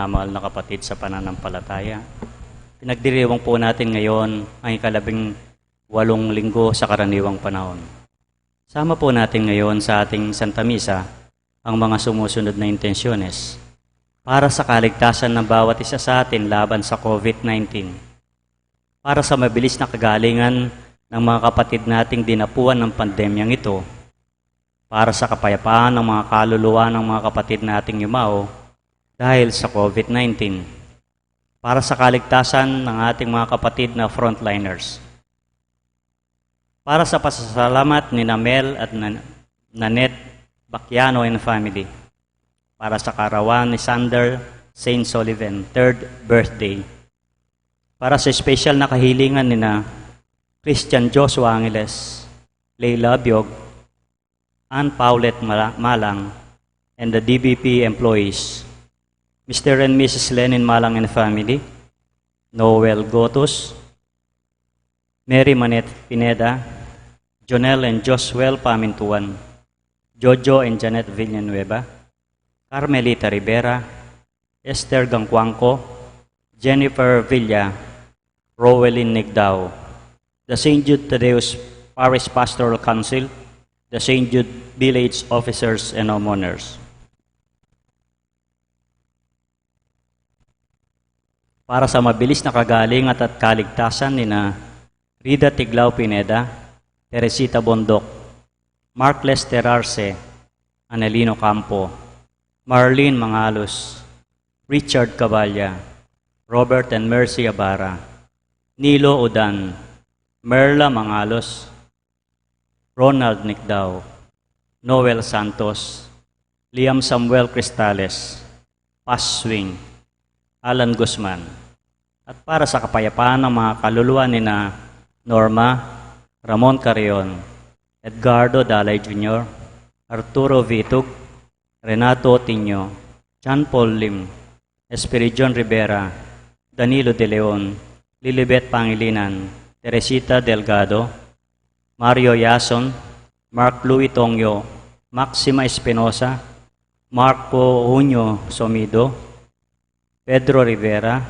Mahal na kapatid sa pananampalataya. Pinagdiriwang po natin ngayon ang ikalabing-walong linggo sa karaniwang panahon. Sama po natin ngayon sa ating Santa Misa ang mga sumusunod na intensyones para sa kaligtasan ng bawat isa sa atin laban sa COVID-19, para sa mabilis na kagalingan ng mga kapatid nating dinapuan ng pandemyang ito, para sa kapayapaan ng mga kaluluwa ng mga kapatid nating yumao dahil sa COVID-19, para sa kaligtasan ng ating mga kapatid na frontliners, para sa pasasalamat ni Mel at Nanette Bacchiano and family, para sa karawan ni Sander Saint Sullivan, 3rd birthday, para sa special na kahilingan ni Christian Joshua Angeles, Leila Biog, Ann Paulette Malang, and the DBP employees, Mr. and Mrs. Lenin Malang and family, Noel Gotos, Mary Manette Pineda, Jonel and Joswell Pamintuan, Jojo and Janet Villanueva, Carmelita Rivera, Esther Gangcuangco, Jennifer Villa, Rowelyn Nigdao, the St. Jude Tadeus Parish Pastoral Council, the St. Jude Village Officers and Homeowners. Para sa mabilis na kagalingan at kaligtasan ni Rida Tiglao Pineda, Teresita Bondok, Mark Lester Arce, Anelino Campo, Marlene Mangalos, Richard Caballa, Robert and Mercy Abara, Nilo Udan, Merla Mangalos, Ronald Nicdao, Noel Santos, Liam Samuel Cristales, Paz Swing, Alan Guzman, at para sa kapayapaan ng mga kaluluwa ni Norma, Ramon Carrion, Edgardo Dalay Jr., Arturo Vitug, Renato Otinio, John Paul Lim, Espiridion Rivera, Danilo De Leon, Lilibet Pangilinan, Teresita Delgado, Mario Yason, Mark Louis Tongyo, Maxima Espinosa, Marco Junio Somido, Pedro Rivera,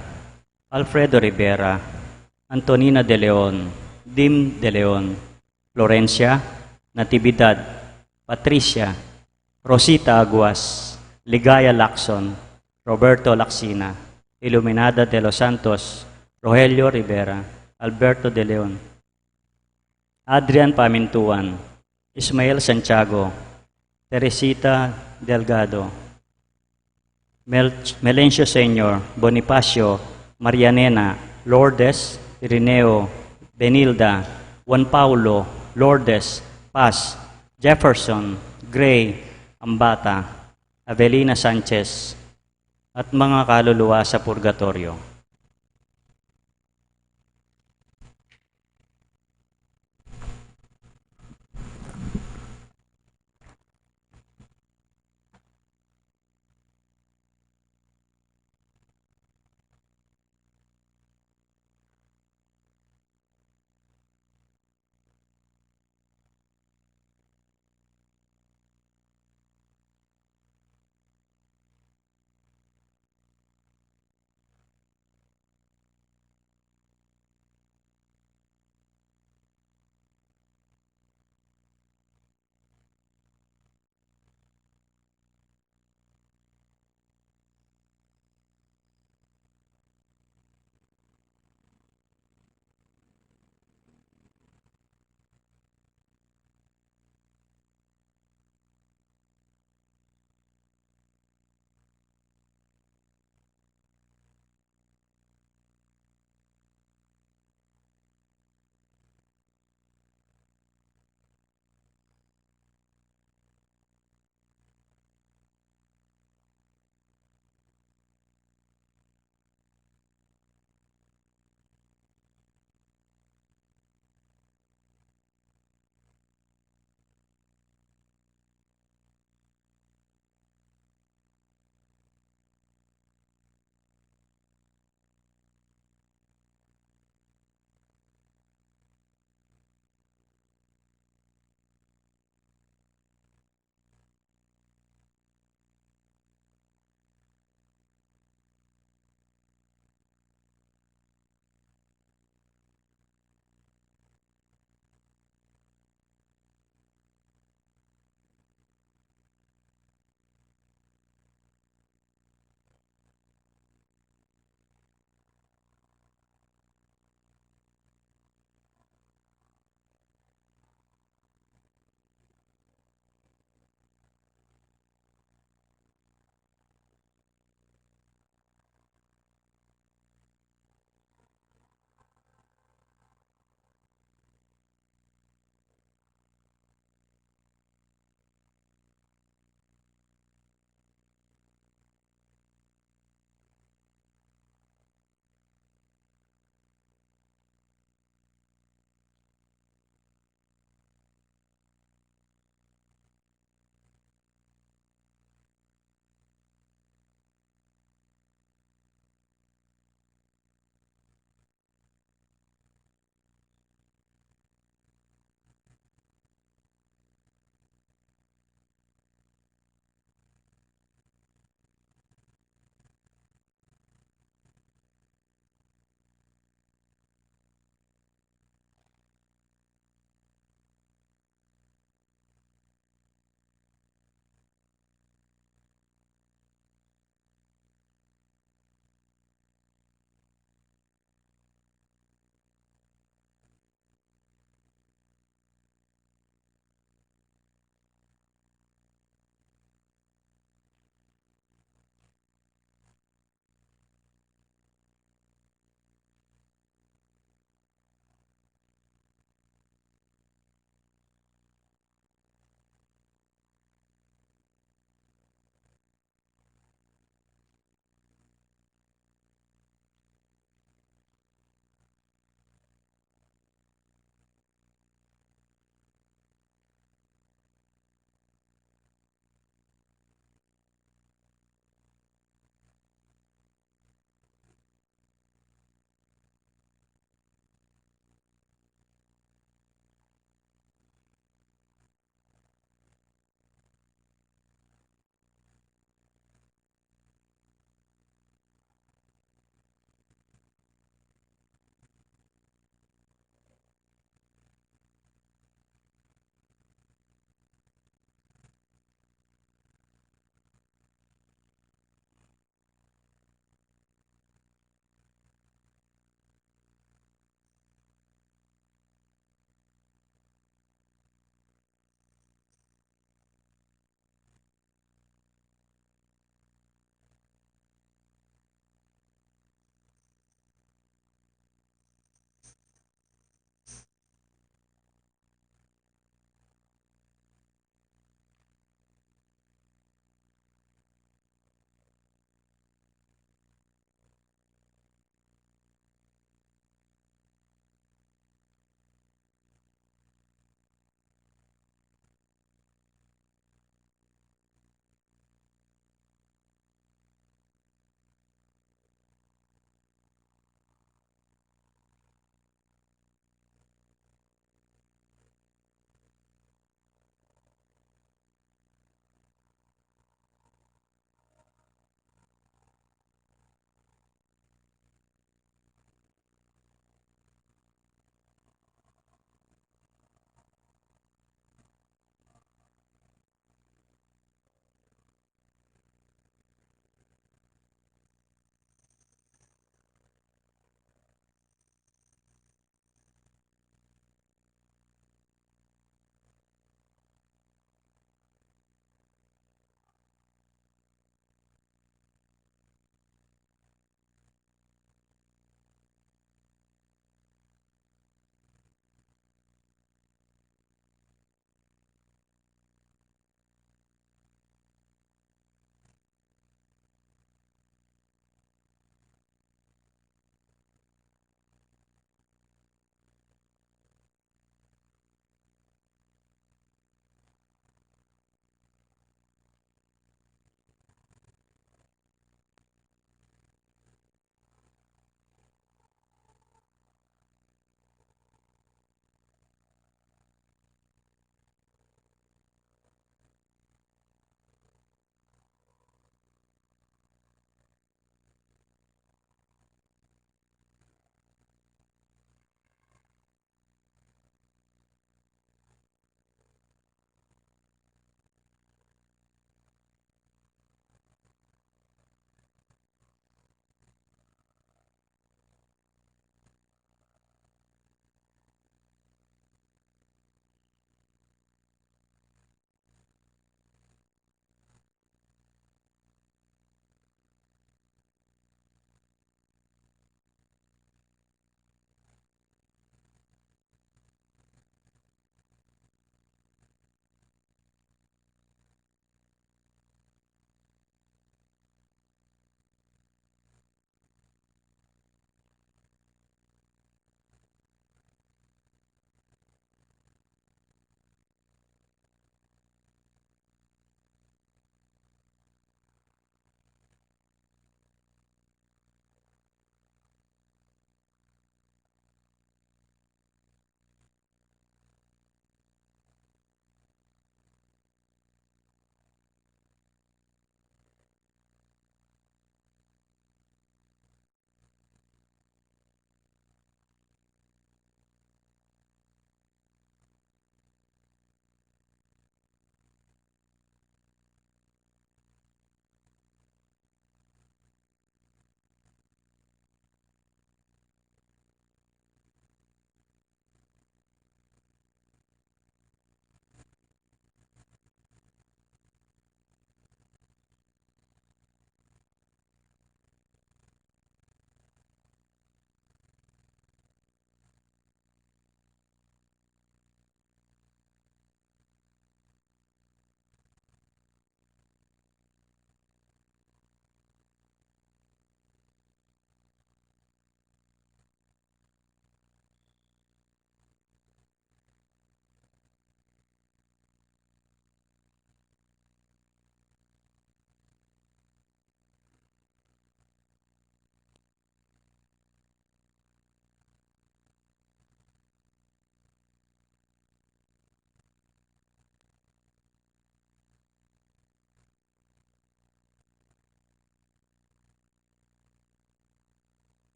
Alfredo Rivera, Antonina De Leon, Dim De Leon, Florencia, Natividad, Patricia, Rosita Aguas, Ligaya Lacson, Roberto Lacsina, Iluminada de los Santos, Rogelio Rivera, Alberto De Leon, Adrian Pamintuan, Ismael Santiago, Teresita Delgado, Melencio Senior, Bonifacio, Marianena, Lourdes, Irineo, Benilda, Juan Paulo, Lourdes, Paz, Jefferson, Gray, Ambata, Avelina Sanchez, at mga kaluluwa sa purgatorio.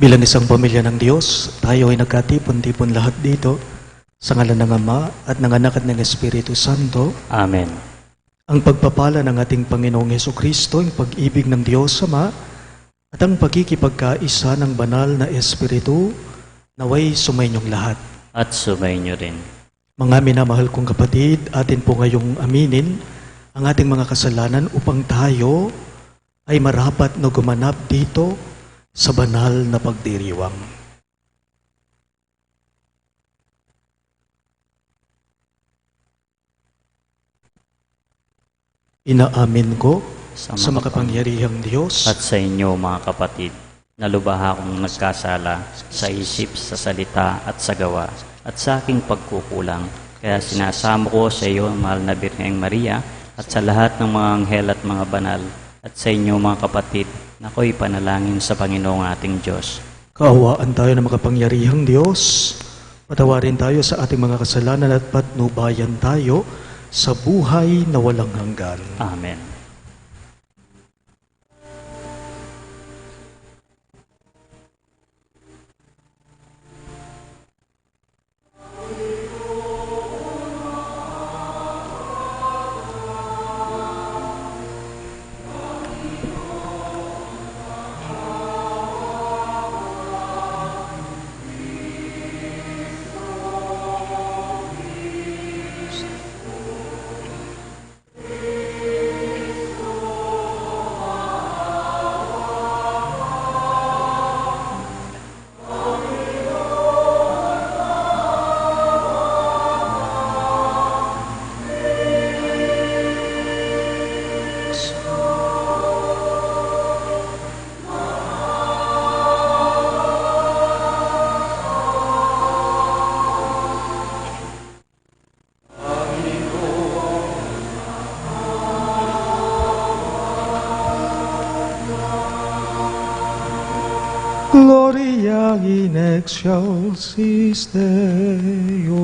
Bilang isang pamilya ng Diyos, tayo ay nagkatipon-tipon lahat dito sa ngalan ng Ama at ng Anak at ng Espiritu Santo. Amen. Ang pagpapala ng ating Panginoong Hesukristo, ang pag-ibig ng Diyos Ama, at ang pagkikipagkaisa ng banal na Espiritu, naway sumainyong lahat. At sumainyo rin. Mga minamahal kong kapatid, atin po ngayong aminin ang ating mga kasalanan upang tayo ay marapat na gumanap dito sa banal na pagdiriwang. Inaamin ko sa makapangyarihang Diyos At sa inyo, mga kapatid, na lubha akong nagkasala sa isip, sa salita at sa gawa, at sa aking pagkukulang. Kaya sinasamo ko sa iyo, mahal na Birheng Maria, at sa lahat ng mga anghel at mga banal, at sa inyo, mga kapatid, na ako'y panalangin sa Panginoong ating Diyos. Kaawaan tayo ng makapangyarihang Diyos. Patawarin tayo sa ating mga kasalanan at patnubayan tayo sa buhay na walang hanggan. Amen. Gloria in excelsis Deo.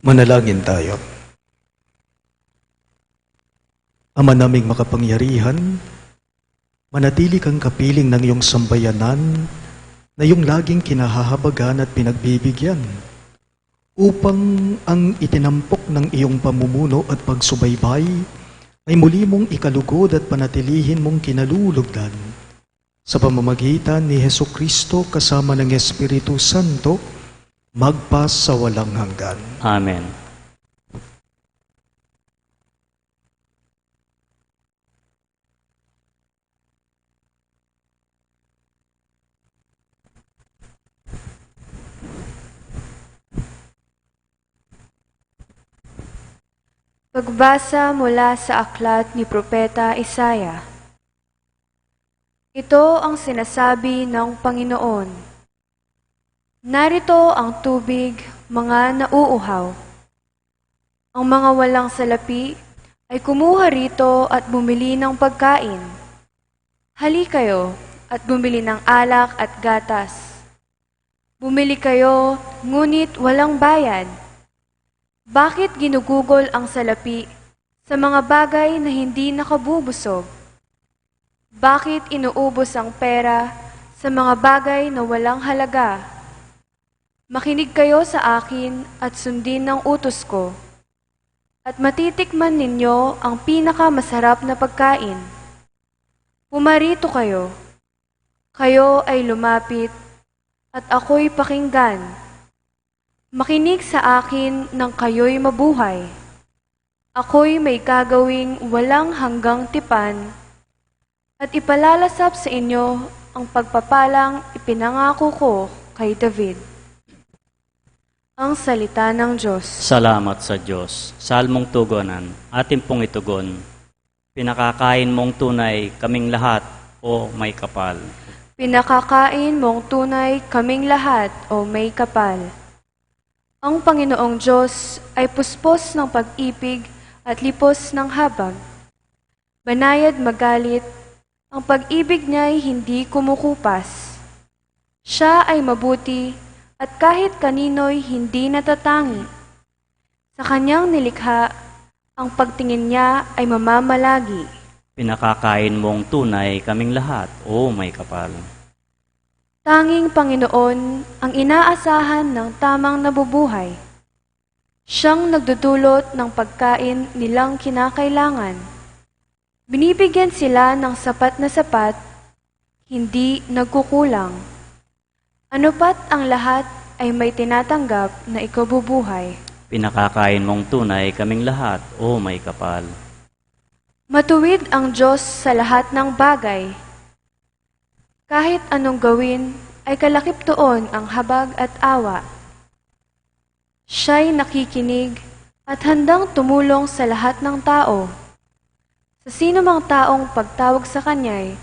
Manalangin tayo. Ama naming makapangyarihan, manatili kang kapiling ng iyong sambayanan na iyong laging kinahahabagan at pinagbibigyan upang ang itinampok ng iyong pamumuno at pagsubaybay ay muli mong ikalugod at panatilihin mong kinalulugdan sa pamamagitan ni Hesukristo kasama ng Espiritu Santo magpas sa walang hanggan. Amen. Pagbasa mula sa aklat ni Propeta Isaya. Ito ang sinasabi ng Panginoon. Narito ang tubig, mga nauuhaw. Ang mga walang salapi ay kumuha rito at bumili ng pagkain. Hali kayo at bumili ng alak at gatas. Bumili kayo, ngunit walang bayad. Bakit ginugugol ang salapi sa mga bagay na hindi nakabubusog? Bakit inuubos ang pera sa mga bagay na walang halaga? Makinig kayo sa akin at sundin ng utos ko, at matitikman ninyo ang pinakamasarap na pagkain. Pumarito kayo, kayo ay lumapit, at ako'y pakinggan. Makinig sa akin nang kayo'y mabuhay. Ako'y may gagawing walang hanggang tipan at ipalalasap sa inyo ang pagpapalang ipinangako ko kay David. Ang salita ng Diyos. Salamat sa Diyos. Salmong tugonan, atin pong itugon. Pinakakain mong tunay kaming lahat, o may kapal. Pinakakain mong tunay kaming lahat, o may kapal. Ang Panginoong Diyos ay puspos ng pag-ibig at lipos ng habag. Banayad magalit, ang pag-ibig niya'y hindi kumukupas. Siya ay mabuti at kahit kanino'y hindi natatangi. Sa kanyang nilikha, ang pagtingin niya ay mamamalagi. Pinakakain mong tunay kaming lahat, o may kapal. Tanging Panginoon ang inaasahan ng tamang nabubuhay. Siyang nagdudulot ng pagkain nilang kinakailangan. Binibigyan sila ng sapat na sapat, hindi nagkukulang. Ano pat ang lahat ay may tinatanggap na ikabubuhay. Pinakakain mong tunay kaming lahat, o may kapal. Matuwid ang Diyos sa lahat ng bagay. Kahit anong gawin, ay kalakip doon ang habag at awa. Siya'y nakikinig at handang tumulong sa lahat ng tao. Sa sino mang taong pagtawag sa Kanya'y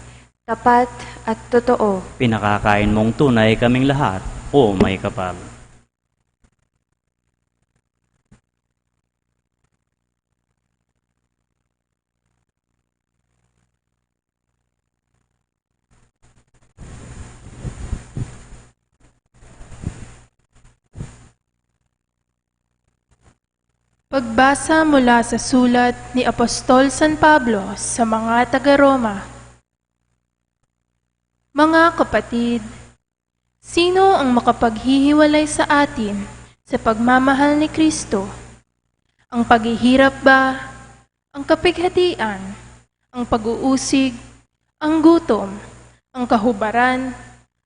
tapat at totoo. Pinakakain mong tunay kaming lahat, o may kapal. Pagbasa mula sa sulat ni Apostol San Pablo sa mga taga-Roma. Mga kapatid, sino ang makapaghihiwalay sa atin sa pagmamahal ni Kristo? Ang paghihirap ba? Ang kapighatian? Ang pag-uusig? Ang gutom? Ang kahubaran?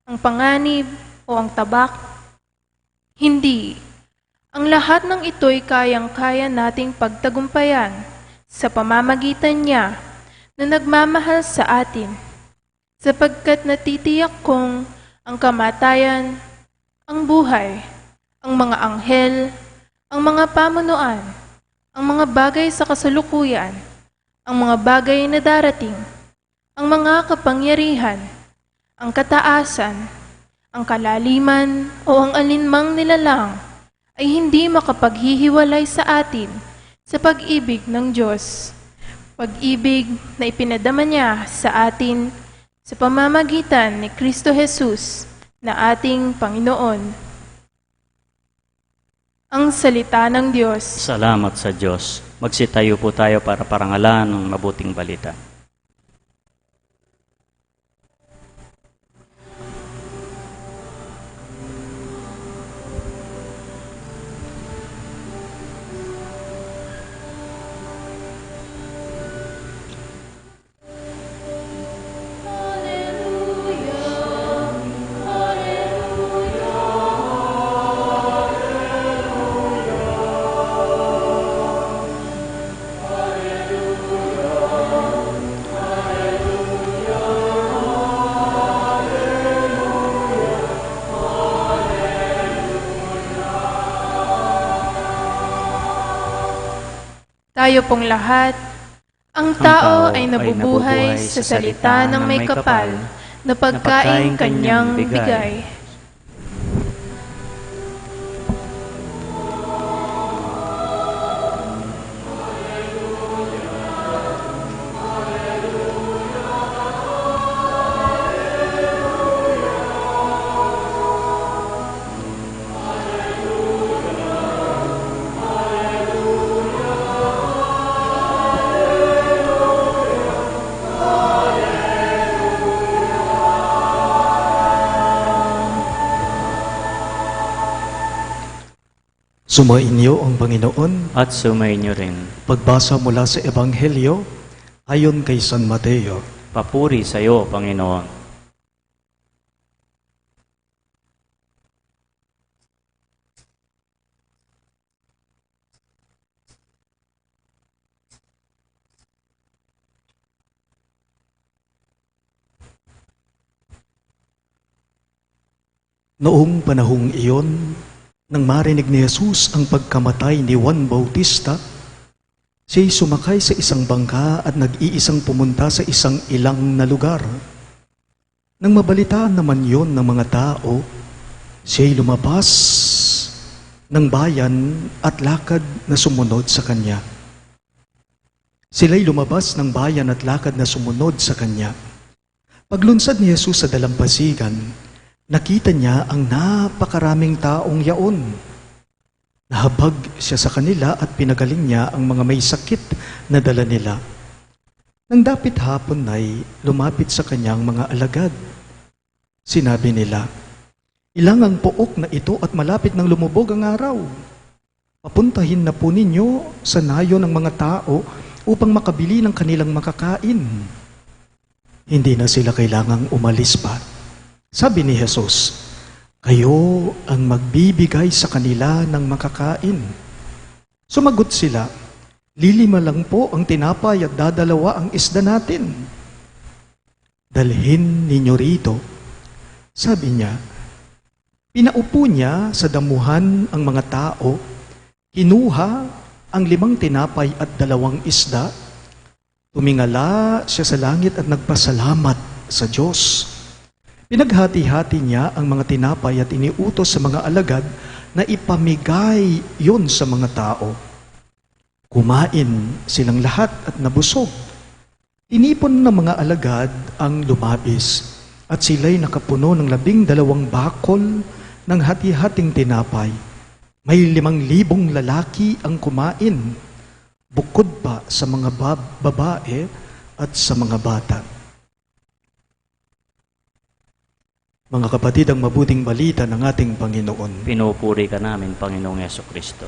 Ang panganib? O ang tabak? Hindi. Ang lahat ng ito'y kayang-kaya nating pagtagumpayan sa pamamagitan niya na nagmamahal sa atin, sapagkat natitiyak kong ang kamatayan, ang buhay, ang mga anghel, ang mga pamunuan, ang mga bagay sa kasalukuyan, ang mga bagay na darating, ang mga kapangyarihan, ang kataasan, ang kalaliman o ang alinmang nilalang, ay hindi makapaghihiwalay sa atin sa pag-ibig ng Diyos. Pag-ibig na ipinadama niya sa atin sa pamamagitan ni Kristo Jesus na ating Panginoon. Ang ang salita ng Diyos. Salamat sa Diyos. Magsitayo po tayo para parangalan ng mabuting balita. Tayo pong lahat, ang tao ay nabubuhay sa salita ng may kapal na pagkain kanyang bigay. Sumainyo ang Panginoon. At sumainyo rin. Pagbasa mula sa Ebanghelyo ayon kay San Mateo. Papuri sa iyo, Panginoon. Noong panahong iyon, nang marinig ni Jesus ang pagkamatay ni Juan Bautista, siya'y sumakay sa isang bangka at nag-iisang pumunta sa isang ilang na lugar. Nang mabalitaan naman yon ng mga tao, siya'y lumabas ng bayan at lakad na sumunod sa kanya. Sila'y lumabas ng bayan at lakad na sumunod sa kanya. Paglunsad ni Jesus sa dalampasigan, nakita niya ang napakaraming taong yaon. Nahabag siya sa kanila at pinagaling niya ang mga may sakit na dala nila. Nang dapit hapon ay lumapit sa kanyang mga alagad. Sinabi nila, "Ilang ang pook na ito at malapit nang lumubog ang araw. Papuntahin na po ninyo sa nayo ng mga tao upang makabili ng kanilang makakain." Hindi na sila kailangang umalis pa. Sabi ni Jesus, "Kayo ang magbibigay sa kanila ng makakain." Sumagot sila, "5 lang po ang tinapay at 2 ang isda natin." "Dalhin ninyo rito." Sabi niya. Pinaupo niya sa damuhan ang mga tao, kinuha ang 5 tinapay at 2 isda, tumingala siya sa langit at nagpasalamat sa Diyos. Pinaghati-hati niya ang mga tinapay at iniutos sa mga alagad na ipamigay yon sa mga tao. Kumain silang lahat at nabusog. Tinipon ng mga alagad ang lumabis at sila'y nakapuno ng 12 bakol ng hati-hating tinapay. May 5,000 lalaki ang kumain, bukod pa sa mga babae at sa mga bata. Mga kapatid, ang mabuting balita ng ating Panginoon. Pinupuri ka namin, Panginoong Yesukristo.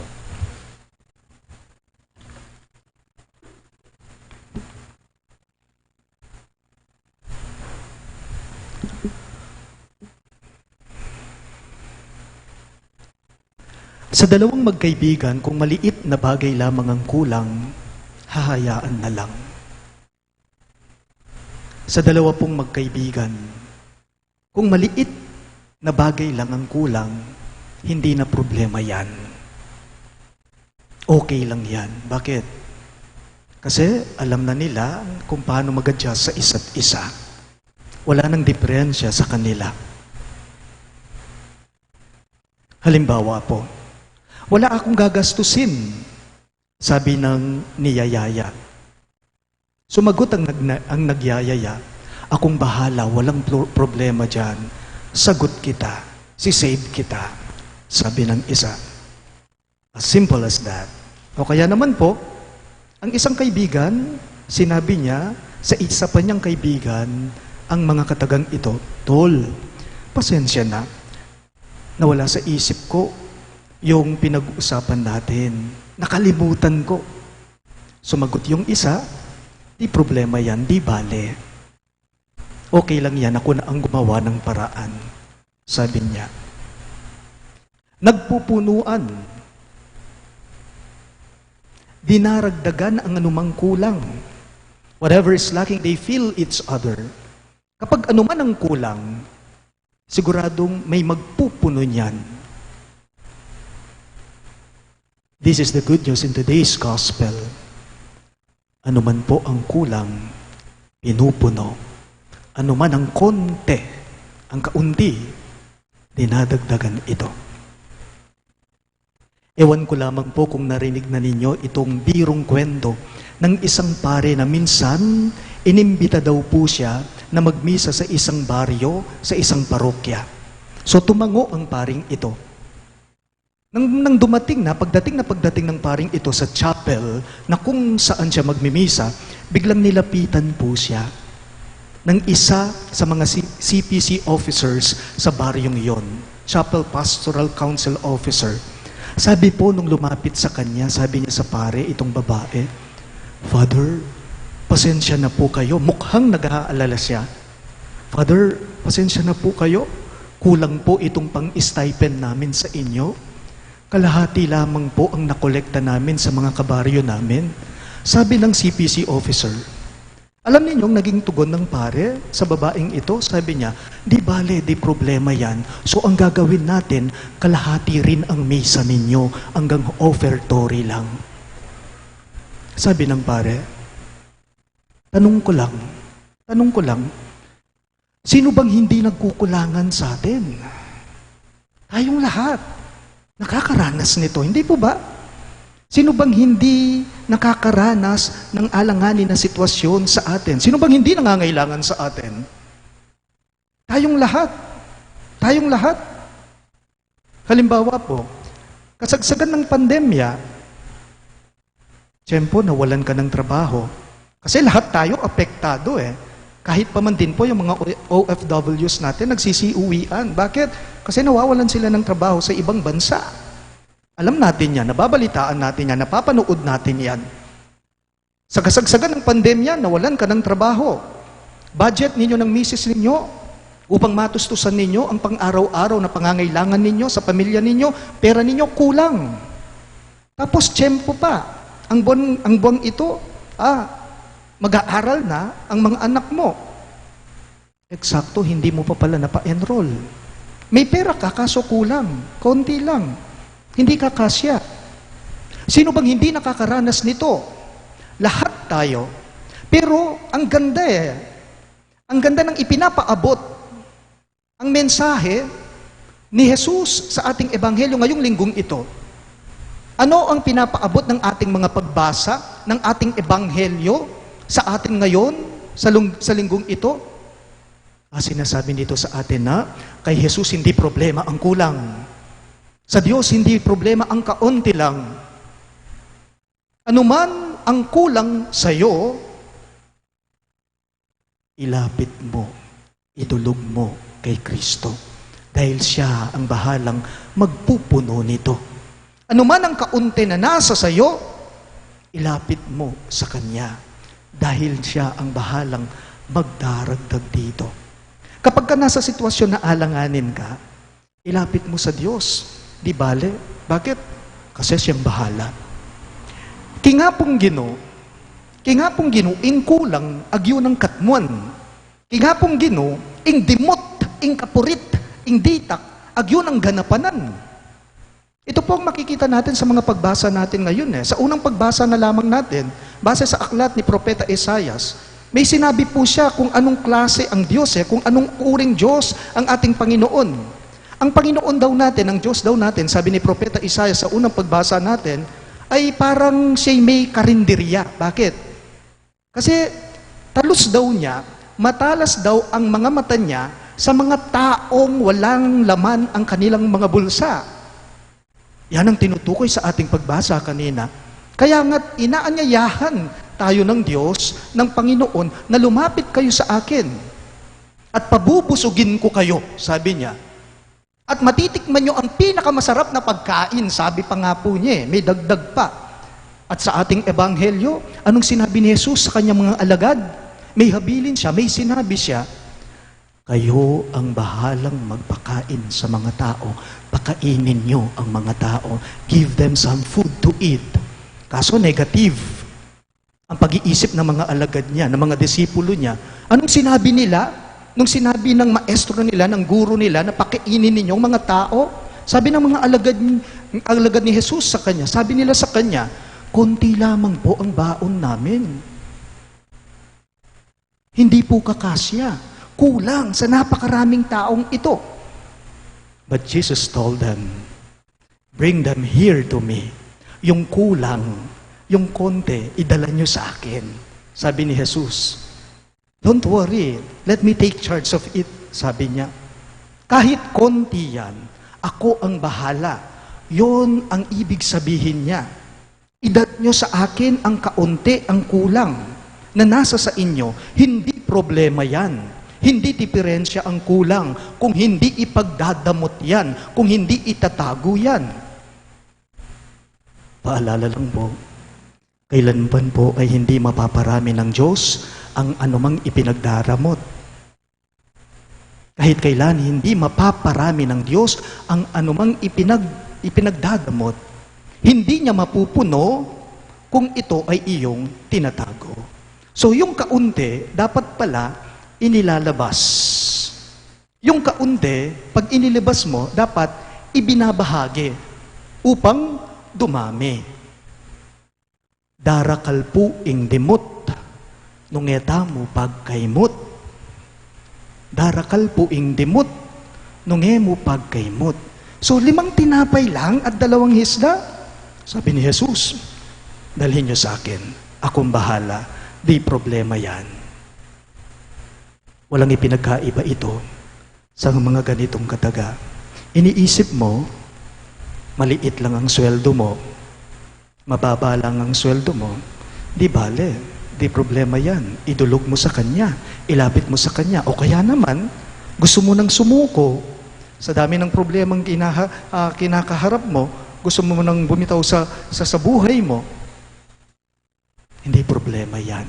Sa dalawang magkaibigan, kung maliit na bagay lamang ang kulang, hahayaan na lang. Sa 2 pong magkaibigan, kung maliit na bagay lang ang kulang, hindi na problema yan. Okay lang yan. Bakit? Kasi alam na nila kung paano mag-adjust sa isa't isa. Wala nang diferensya sa kanila. Halimbawa po, wala akong gagastusin, sabi ng niyayaya. Sumagot ang nagyayaya, "Akong bahala, walang problema dyan. Sagot kita, si-save kita." Sabi ng isa. As simple as that. O kaya naman po, ang isang kaibigan, sinabi niya sa isa pa niyang kaibigan, ang mga katagang ito, Tol, pasensya na, nawala sa isip ko yung pinag-uusapan natin. Nakalimutan ko. Sumagot yung isa, di problema yan, di bale. Okay lang yan, ako na ang gumawa ng paraan. Sabi niya. Nagpupunuan. Dinaragdagan ang anumang kulang. Whatever is lacking, they fill each other. Kapag anuman ang kulang, siguradong may magpupuno niyan. This is the good news in today's gospel. Anuman po ang kulang, pinupuno. Anuman ang konti, ang kaunti, dinadagdagan ito. Ewan ko lamang po kung narinig na ninyo itong birong kwento ng isang pare na minsan inimbita daw po siya na magmisa sa isang baryo, sa isang parokya. So tumango ang paring ito. Nang pagdating ng paring ito sa chapel na kung saan siya magmimisa, biglang nilapitan po siya ng isa sa mga CPC officers sa baryong yon, Chapel Pastoral Council Officer. Sabi po nung lumapit sa kanya, sabi niya sa pare, itong babae, Father, pasensya na po kayo. Mukhang nag-aalala siya. Father, pasensya na po kayo. Kulang po itong pang-stipend namin sa inyo. Kalahati lamang po ang nakolekta namin sa mga kabaryo namin. Sabi ng CPC officer, alam ninyong naging tugon ng pare sa babaeng ito? Sabi niya, di bale, di problema yan. So ang gagawin natin, kalahati rin ang misa ninyo hanggang offertory lang. Sabi ng pare, tanong ko lang, sino bang hindi nagkukulangan sa atin? Tayong lahat. Nakakaranas nito, hindi po ba? Sino bang hindi nakakaranas ng alanganin na sitwasyon sa atin? Sino bang hindi nangangailangan sa atin? Tayong lahat. Tayong lahat. Halimbawa po, kasagsagan ng pandemya, tiyempo nawalan ka ng trabaho. Kasi lahat tayo apektado eh. Kahit pa man din po yung mga OFWs natin nagsisiuwian. Bakit? Kasi nawawalan sila ng trabaho sa ibang bansa. Alam natin yan, nababalitaan natin yan, napapanood natin yan. Sa kasagsagan ng pandemya, nawalan ka ng trabaho. Budget ninyo ng misis ninyo upang matustusan ninyo ang pang-araw-araw na pangangailangan ninyo sa pamilya ninyo, pera ninyo kulang. Tapos tiyempo pa, ang buwan ito, mag-aaral na ang mga anak mo. Eksakto, hindi mo pa pala napa-enroll. May pera ka, kaso kulang, konti lang. Hindi ka kasya. Sino bang hindi nakakaranas nito? Lahat tayo. Pero ang ganda ang ganda ng ipinapaabot. Ang mensahe ni Jesus sa ating ebanghelyo ngayong linggong ito. Ano ang pinapaabot ng ating mga pagbasa, ng ating ebanghelyo sa atin ngayon, sa linggong ito? Sinasabi nito sa atin na kay Jesus hindi problema ang kulang. Sa Diyos, hindi problema ang kaunti lang. Anuman ang kulang sa iyo, ilapit mo, idulog mo kay Kristo. Dahil siya ang bahalang magpupuno nito. Anuman ang kaunti na nasa sa iyo, ilapit mo sa Kanya. Dahil siya ang bahalang magdaragdag dito. Kapag ka nasa sitwasyon na alanganin ka, ilapit mo sa Diyos. Di bale. Bakit? Kasi siyang bahala. Kingapong Ginoo, ing kulang, agyo ng katmuan. Kingapong Ginoo, ing dimot, ing kapurit, ing ditak, agyo ng ganapanan. Ito po ang makikita natin sa mga pagbasa natin ngayon. Sa unang pagbasa na lamang natin, base sa aklat ni Propeta Isaias, may sinabi po siya kung anong klase ang Diyos, kung anong uring Diyos ang ating Panginoon. Ang Panginoon daw natin, ang Diyos daw natin, sabi ni Propeta Isaias sa unang pagbasa natin, ay parang siya'y may karinderya. Bakit? Kasi talus daw niya, matalas daw ang mga mata niya sa mga taong walang laman ang kanilang mga bulsa. Yan ang tinutukoy sa ating pagbasa kanina. Kaya nga't inaanyayahan tayo ng Diyos, ng Panginoon, na lumapit kayo sa akin at pabubusugin ko kayo, sabi niya. At matitikman nyo ang pinakamasarap na pagkain, sabi pa nga po niya, may dagdag pa. At sa ating ebanghelyo, anong sinabi ni Jesus sa kanyang mga alagad? May habilin siya, may sinabi siya, kayo ang bahalang magpakain sa mga tao. Pakainin nyo ang mga tao. Give them some food to eat. Kaso negative ang pag-iisip ng mga alagad niya, ng mga disipulo niya. Anong sinabi nila? Nung sinabi ng maestro nila, ng guro nila, na pakainin ninyo ang mga tao, sabi ng mga alagad ni Jesus sa kanya, sabi nila sa kanya, konti lamang po ang baon namin. Hindi po kakasya. Kulang sa napakaraming taong ito. But Jesus told them, bring them here to me. Yung kulang, yung konti, idala nyo sa akin. Sabi ni Jesus, don't worry, let me take charge of it. Sabi niya, kahit konti yan, ako ang bahala. Yon ang ibig sabihin niya. Idala nyo sa akin ang kaunti, ang kulang na nasa sa inyo. Hindi problema yan. Hindi diferensya ang kulang kung hindi ipagdadamot yan, kung hindi itatago yan. Paalala lang po, kailanman po ay hindi mapaparami ng Diyos ang anumang ipinagdaramot. Kahit kailan hindi mapaparami ng Diyos ang anumang ipinagdadamot, hindi niya mapupuno kung ito ay iyong tinatago. So yung kaunti, dapat pala inilalabas. Yung kaunti, pag inilabas mo, dapat ibinabahagi upang dumami. Darakal po ing dimot, nung mo pagkaimot. Darakal po ing dimot, nung mo pagkaimot. So 5 tinapay lang at 2 hisda. Sabi ni Jesus, dalhin niyo sa akin, akong bahala, di problema yan. Walang ipinagkaiba ito sa mga ganitong kataga. Iniisip mo, maliit lang ang sweldo mo, mababa lang ang sweldo mo, di bale, di problema yan. Idulog mo sa Kanya, ilapit mo sa Kanya. O kaya naman, gusto mo nang sumuko sa dami ng problemang kinakaharap mo, gusto mo nang bumitaw sa buhay mo, hindi problema yan.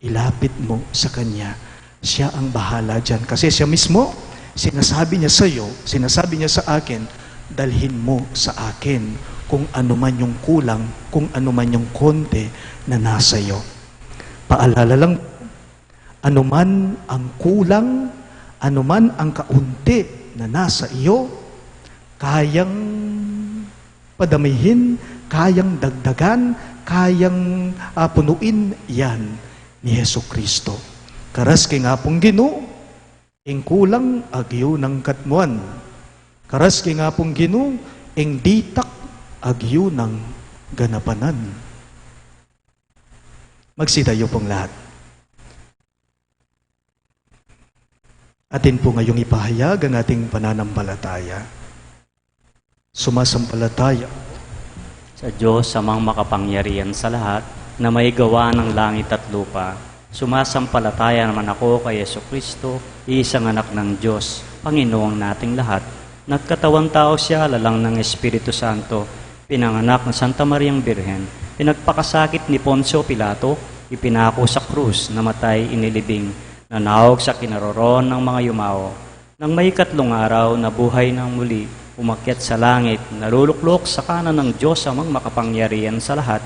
Ilapit mo sa Kanya. Siya ang bahala dyan. Kasi siya mismo, sinasabi niya sa iyo, sinasabi niya sa akin, dalhin mo sa akin kung ano man yung kulang, kung ano man yung konti na nasa iyo. Paalala lang, anuman ang kulang, anuman ang kaunti na nasa iyo, kayang padamihin, kayang dagdagan, kayang punuin yan ni Jesucristo. Karas kay nga pong Ginoo, ing kulang agyo ng katmuan. Karas kay nga pong Ginoo, ing ditak agyo ng ganapanan. Magsidayo pong lahat. Atin po ngayong ipahayag ang ating pananampalataya. Sumasampalataya Sa Diyos, amang makapangyarihan sa lahat, na may gawa ng langit at lupa, sumasampalataya naman ako kay Jesucristo, isang anak ng Diyos, Panginoong nating lahat. Nagkatawang tao siya, lalang ng Espiritu Santo, pinanganak ng Santa Mariang Birhen, pinagpakasakit ni Poncio Pilato, ipinako sa krus, namatay, inilibing, nanahog sa kinaroroon ng mga yumao. Nang may 3 araw, nabuhay ng muli, umakyat sa langit, naluluklok sa kanan ng Diyos amang makapangyarihan sa lahat.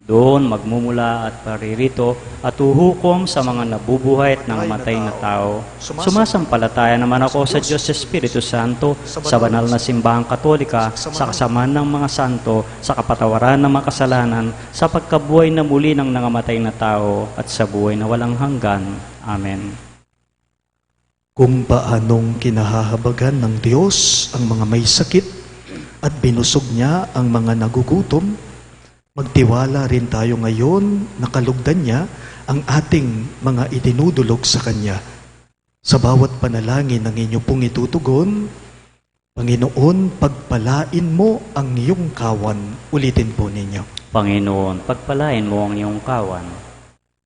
Doon magmumula at paririto at uhukom sa mga nabubuhay at nangamatay na tao. Sumasampalataya naman ako sa Diyos Espiritu Santo, sa banal na simbahang katolika, sa kasamaan ng mga santo, sa kapatawaran ng mga kasalanan, sa pagkabuhay na muli ng nangamatay na tao, at sa buhay na walang hanggan. Amen. kung paanong kinahahabagan ng Diyos ang mga may sakit at binusog niya ang mga nagugutom, magtiwala rin tayo ngayon na kalugdan niya ang ating mga itinudulog sa Kanya. Sa bawat panalangin ng inyo pong itutugon, Panginoon, pagpalain mo ang iyong kawan. Ulitin po ninyo. Panginoon, pagpalain mo ang iyong kawan.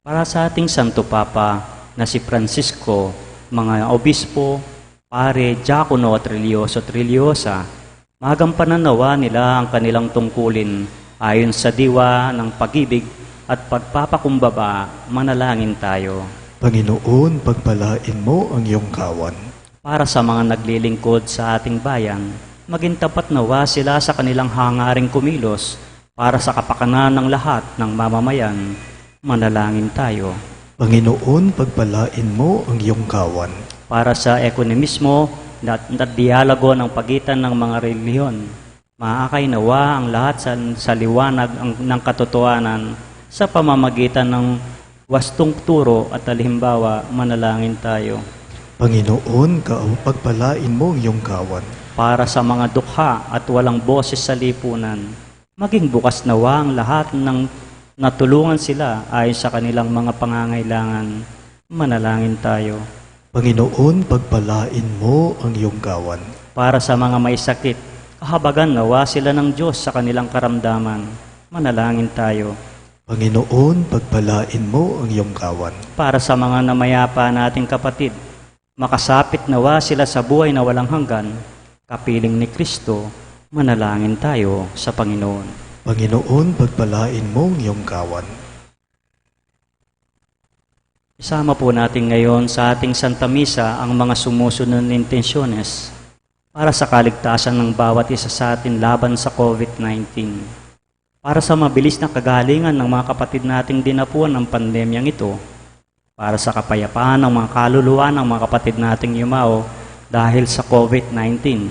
Para sa ating Santo Papa na si Francisco, mga obispo, pare, diakono at religyoso at religyosa, magampanan nawa nila ang kanilang tungkulin ayon sa diwa ng pag-ibig at pagpapakumbaba. Manalangin tayo. Panginoon, pagpalain mo ang iyong kawan. Para sa mga naglilingkod sa ating bayan, maging tapat nawa sila sa kanilang hangaring kumilos para sa kapakanan ng lahat ng mamamayan. Manalangin tayo. Panginoon, pagpalain mo ang iyong kawan. Para sa ekonomismo at dialogo ng pagitan ng mga relihiyon, maakay nawa ang lahat sa liwanag ng katotohanan sa pamamagitan ng wastong turo at halimbawa. Manalangin tayo. Panginoon, pagpalain mo ang iyong kawan. Para sa mga dukha at walang boses sa lipunan, maging bukas nawa ang lahat ng natulungan sila ayon sa kanilang mga pangangailangan. Manalangin tayo. Panginoon, pagpalain mo ang iyong kawan. Para sa mga may sakit, kahabagan nawa sila ng Diyos sa kanilang karamdaman. Manalangin tayo. Panginoon, pagpalain mo ang iyong kawan. Para sa mga namayapa nating kapatid, makasapit nawa sila sa buhay na walang hanggan, kapiling ni Kristo. Manalangin tayo sa Panginoon. Panginoon, pagpalain mo ang iyong kawan. Isama po natin ngayon sa ating Santa Misa ang mga sumusunod na intensyones para sa kaligtasan ng bawat isa sa atin laban sa COVID-19. Para sa mabilis na kagalingan ng mga kapatid nating dinapuan ng pandemyang ito, para sa kapayapaan ng mga kaluluwa ng mga kapatid nating yumao dahil sa COVID-19,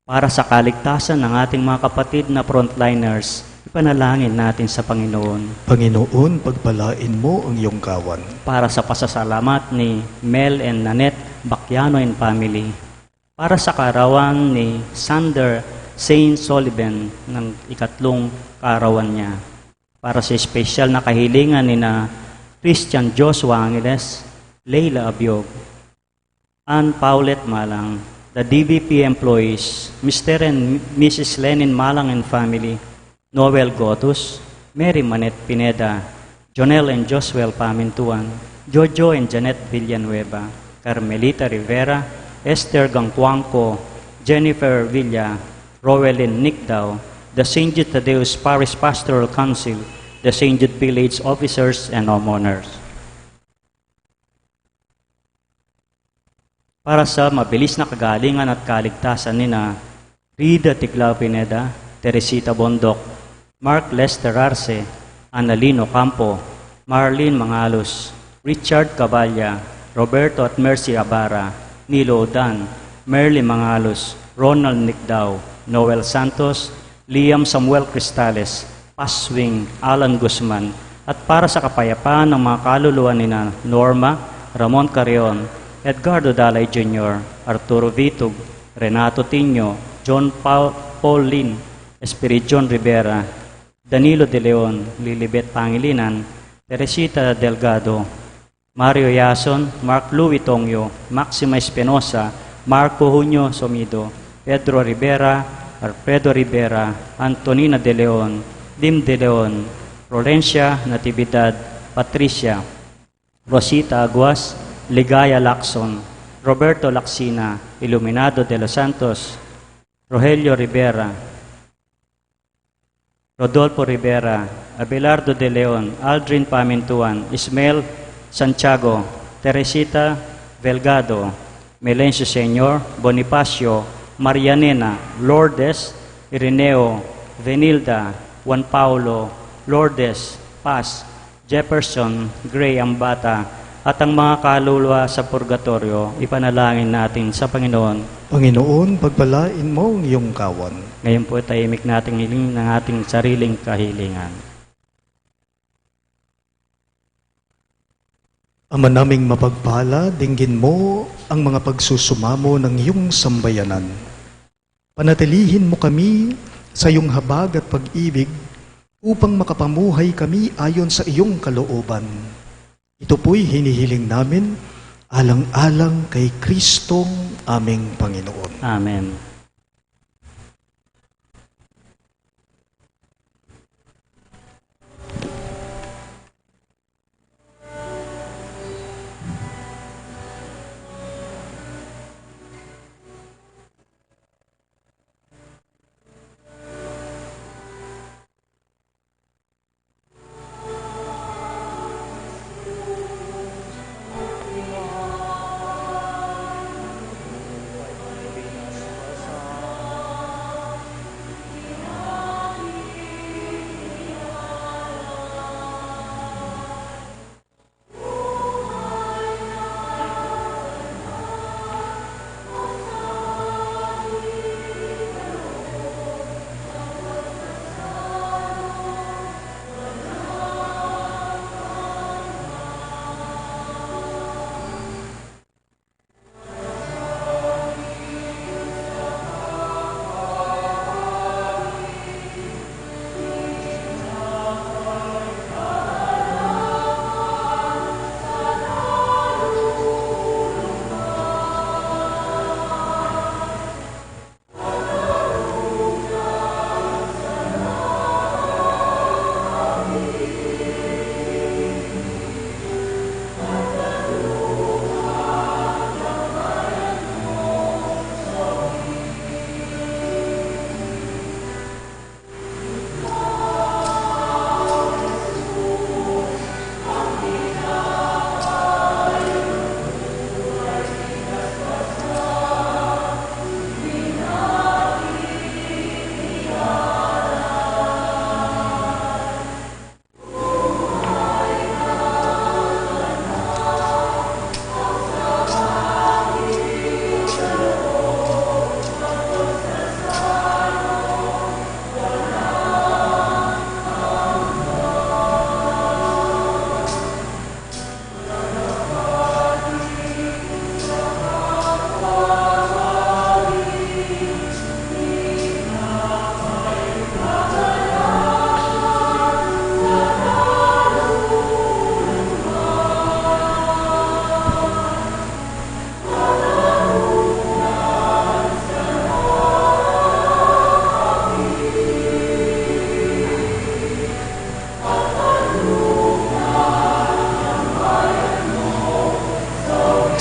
para sa kaligtasan ng ating mga kapatid na frontliners, ipanalangin natin sa Panginoon. Panginoon, pagpalain mo ang iyong kawan. Para sa pasasalamat ni Mel and Nanette Bacchiano and family, para sa kaarawan ni Sander Saint Sullivan ng ikatlong kaarawan niya, para sa espesyal na kahilingan ni na Christian Joshua Angeles, Leila Abiog, Ann Paulette Malang, the DBP employees, Mr. and Mrs. Lenin Malang and family, Noel Gotus, Mary Manette Pineda, Jonel and Josuel Pamintuan, Jojo and Janet Villanueva, Carmelita Rivera, Esther Gangcuangco, Jennifer Villa, Rowelyn Nicdao, the St. Jude Tadeus Parish Pastoral Council, the St. Jude Village officers and homeowners. Para sa mabilis na kagalingan at kaligtasan ni na Rida Ticlao Pineda, Teresita Bondok, Mark Lester Arce, Analino Campo, Marlene Mangalos, Richard Caballa, Roberto at Mercy Abara, Nilo Odan, Merly Mangalos, Ronald Nicdao, Noel Santos, Liam Samuel Cristales, Paswing, Alan Guzman, at para sa kapayapaan ng mga kaluluwa ni na Norma, Ramon Carrion, Edgardo Dalay Jr., Arturo Vitug, Renato Tinio, John Paul Lin, Espiridion Rivera, Danilo De Leon, Lilibet Pangilinan, Teresita Delgado, Mario Yason, Mark Louis Tongyo, Maxima Espinosa, Marco Junio Somido, Pedro Rivera, Alfredo Rivera, Antonina De Leon, Dim De Leon, Rolencia Natividad, Patricia, Rosita Aguas, Ligaya Lacson, Roberto Lacsina, Iluminado de los Santos, Rogelio Rivera, Rodolfo Rivera, Abelardo de Leon, Aldrin Pamintuan, Ismael Santiago, Teresita Velgado, Melencio Senyor, Bonifacio, Marianena, Lourdes, Ireneo, Venilda, Juan Paulo, Lourdes, Paz, Jefferson, Gray Ambata, at ang mga kaluluwa sa purgatorio, ipanalangin natin sa Panginoon. Panginoon, pagpalain mo ang iyong kawan. Ngayon po tahimik nating hiling ng ating sariling kahilingan. Ama naming mapagpala, dinggin mo ang mga pagsusumamo ng iyong sambayanan. Panatilihin mo kami sa iyong habag at pag-ibig upang makapamuhay kami ayon sa iyong kalooban. Ito po'y hinihiling namin alang-alang kay Kristong aming Panginoon. Amen.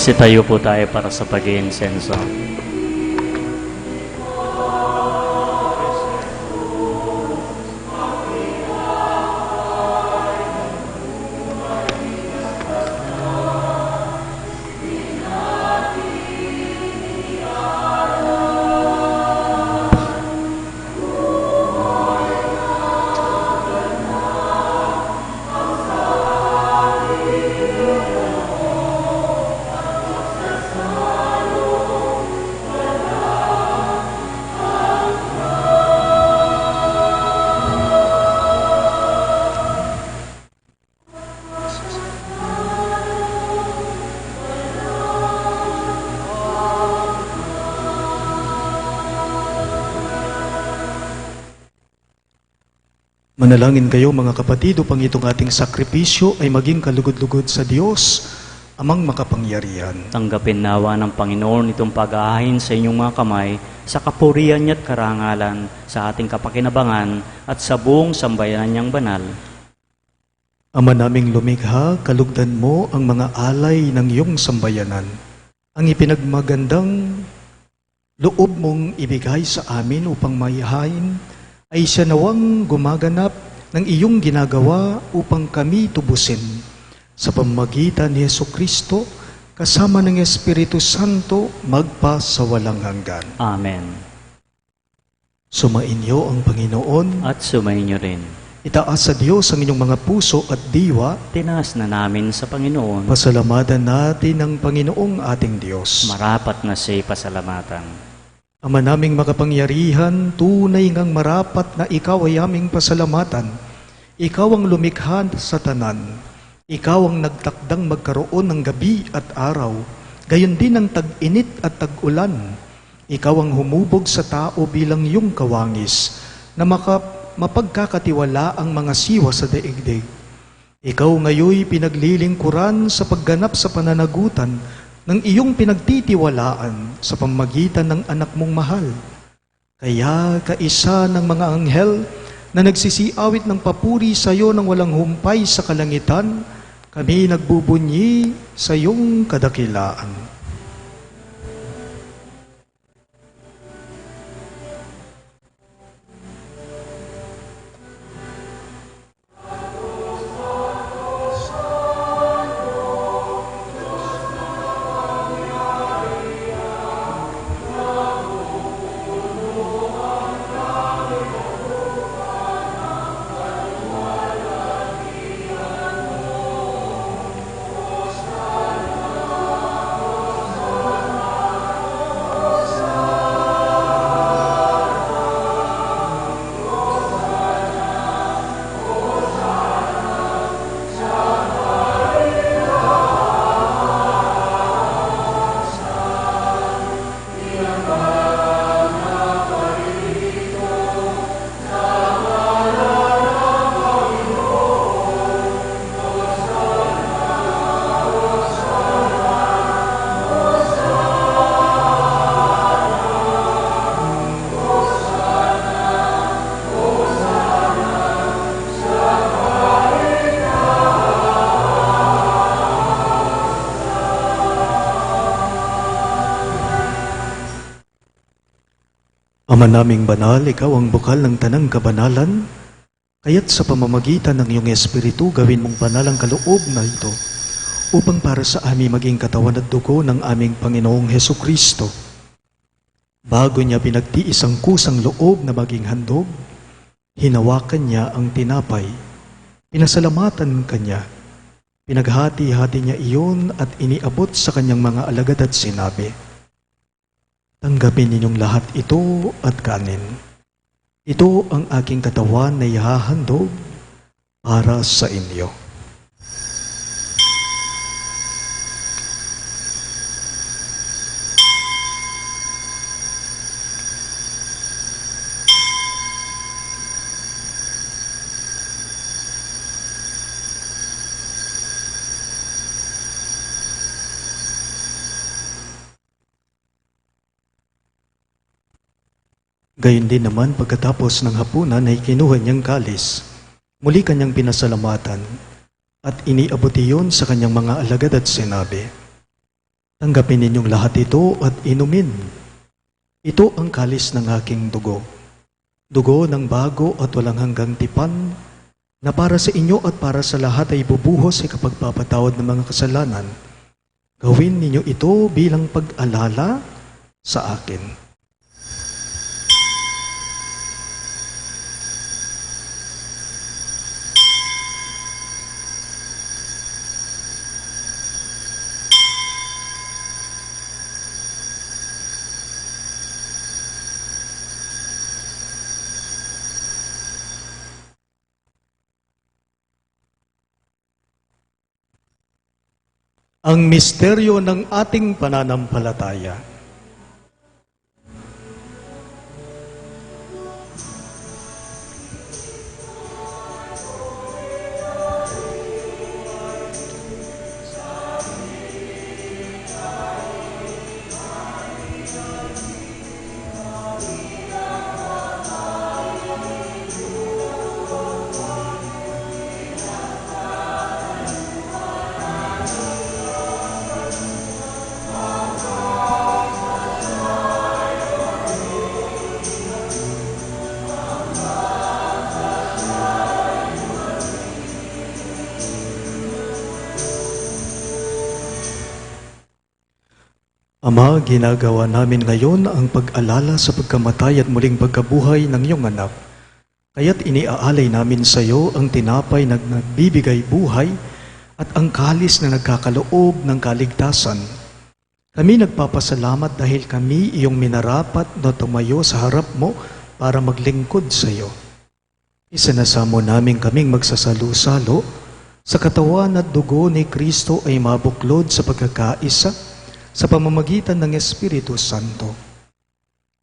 Magsitayo po tayo para sa pag-iinsenso. Manalangin kayo mga kapatid upang itong ating sakripisyo ay maging kalugod-lugod sa Diyos, amang makapangyarihan. Tanggapin nawa ng Panginoon itong pag-aahin sa inyong mga kamay sa kapurihan niya at karangalan sa ating kapakinabangan at sa buong sambayanan niyang banal. Ama naming lumikha, kalugdan mo ang mga alay ng iyong sambayanan. Ang ipinagmagandang loob mong ibigay sa amin upang maihain ay siya nawang gumaganap ng iyong ginagawa upang kami tubusin sa pamamagitan ni Jesucristo kasama ng Espiritu Santo magpa sa walang hanggan. Amen. Sumainyo ang Panginoon. At sumainyo rin. Itaas sa Diyos ang inyong mga puso at diwa. Tinaas na namin sa Panginoon. Pasalamatan natin ang Panginoong ating Diyos. Marapat na siya'y pasalamatan. Ama naming makapangyarihan, tunay ngang marapat na ikaw ay aming pasalamatan. Ikaw ang lumikha sa tanan. Ikaw ang nagtakdang magkaroon ng gabi at araw. Gayon din ang tag-init at tag-ulan. Ikaw ang humubog sa tao bilang iyong kawangis na mapagkakatiwala ang mga siwa sa daigdig. Ikaw ngayoy pinaglilingkuran sa pagganap sa pananagutan ng iyong pinagtitiwalaan sa pamamagitan ng anak mong mahal. Kaya kaisa ng mga anghel na nagsisiawit ng papuri sa iyo ng walang humpay sa kalangitan, kami nagbubunyi sa iyong kadakilaan. Ama naming banal, ikaw ang bukal ng tanang kabanalan, kaya't sa pamamagitan ng iyong Espiritu, gawin mong banal ang kaloob na ito, upang para sa amin maging katawan at dugo ng aming Panginoong Hesukristo. Bago niya pinagtiis ang kusang loob na maging handog, hinawakan niya ang tinapay, pinasalamatan kanya, pinaghati-hati niya iyon at iniabot sa kanyang mga alagad at sinabi, "Tanggapin ninyong lahat ito at kanin. Ito ang aking katawan na ihahandog para sa inyo." Gayon din naman pagkatapos ng hapunan ay kinuha niyang kalis. Muli kanyang pinasalamatan at iniabot iyon sa kanyang mga alagad at sinabi, Tanggapin ninyong lahat ito at inumin. Ito ang kalis ng aking dugo. Dugo ng bago at walang hanggang tipan, na para sa inyo at para sa lahat ay bubuhos sa kapagpapatawad ng mga kasalanan. Gawin ninyo ito bilang pag-alala sa akin. Ang misteryo ng ating pananampalataya. Ama, ginagawa namin ngayon ang pag-alala sa pagkamatay at muling pagkabuhay ng iyong anak. Kaya't iniaalay namin sa iyo ang tinapay na nagbibigay buhay at ang kalis na nagkakaloob ng kaligtasan. Kami nagpapasalamat dahil kami iyong minarapat na tumayo sa harap mo para maglingkod sa iyo. Isinasamo namin kaming magsasalo-salo sa katawan at dugo ni Kristo ay mabuklod sa pagkakaisa sa pamamagitan ng Espiritu Santo.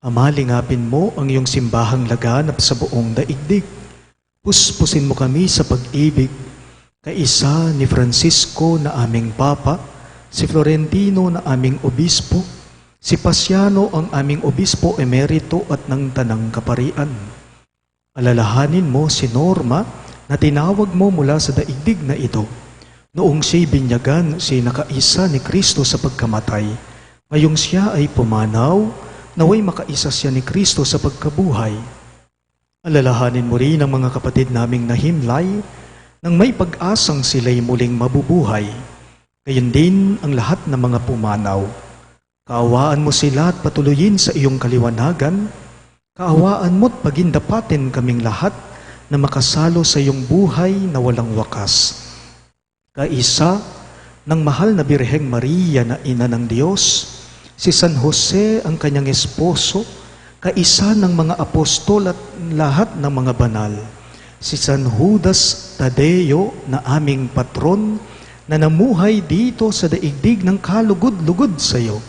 Ama, lingapin mo ang iyong simbahang laganap sa buong daigdig. Puspusin mo kami sa pag-ibig, kaisa ni Francisco na aming Papa, si Florentino na aming Obispo, si Pasiano ang aming Obispo Emerito at ng Tanang Kaparian. Alalahanin mo si Norma na tinawag mo mula sa daigdig na ito. Noong siya'y binyagan, siya'y nakaisa ni Kristo sa pagkamatay. Ngayong siya ay pumanaw, naway makaisa siya ni Kristo sa pagkabuhay. Alalahanin mo rin ang mga kapatid naming nahimlay, nang may pag-asang sila'y muling mabubuhay. Gayon din ang lahat ng mga pumanaw. Kaawaan mo sila at patuloyin sa iyong kaliwanagan. Kaawaan mo't pagindapatin kaming lahat na makasalo sa iyong buhay na walang wakas. Kaisa ng mahal na Birheng Maria na ina ng Diyos, si San Jose ang kanyang esposo, kaisa ng mga apostol at lahat ng mga banal, si San Judas Tadeo na aming patron na namuhay dito sa daigdig ng kalugod-lugod sa iyo.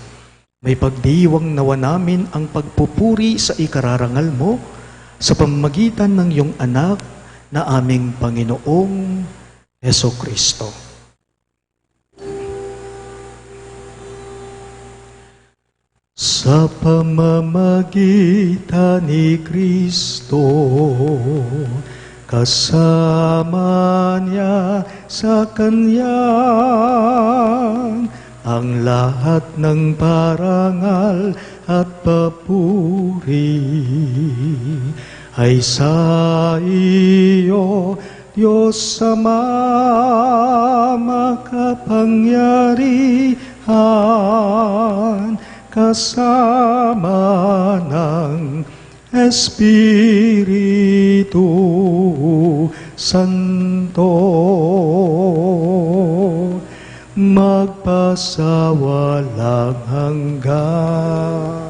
May pagdiwang nawa namin ang pagpupuri sa ikararangal mo sa pamamagitan ng iyong anak na aming Panginoong Jesucristo. Sa pamamagitan ni Kristo, kasama niya sa Kanya, ang lahat ng parangal at papuri ay sa iyo, Diyos Ama makapangyarihan, kasama ng Espiritu Santo, magpasawalang hanggan.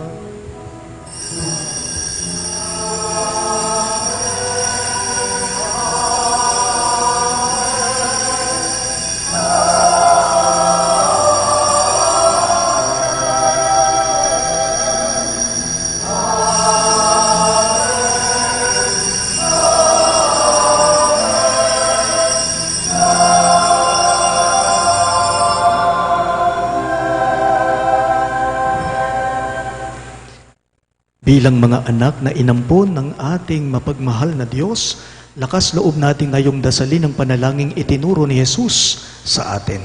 Bilang mga anak na inampon ng ating mapagmahal na Diyos, lakas loob natin ngayong dasalin ang panalangin itinuro ni Jesus sa atin.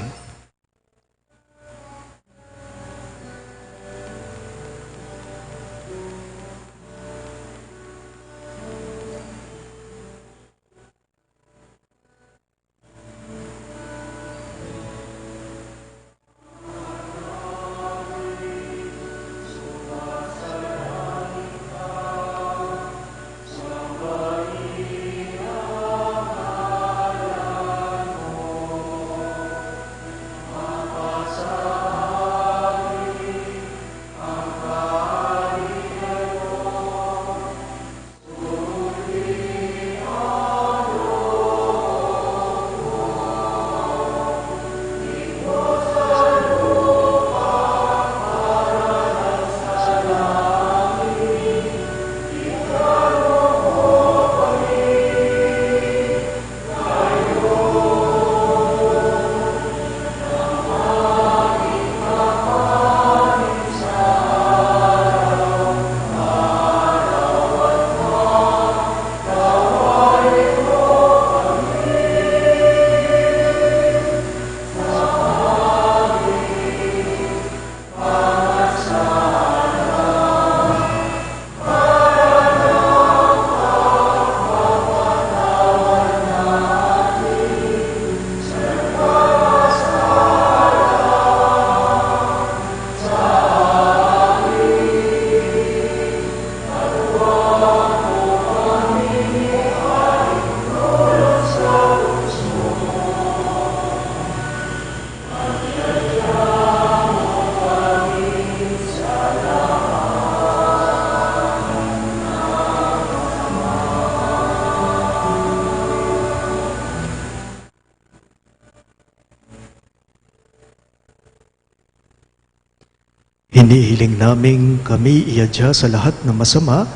Hinihiling naming kami iadya sa lahat ng masama,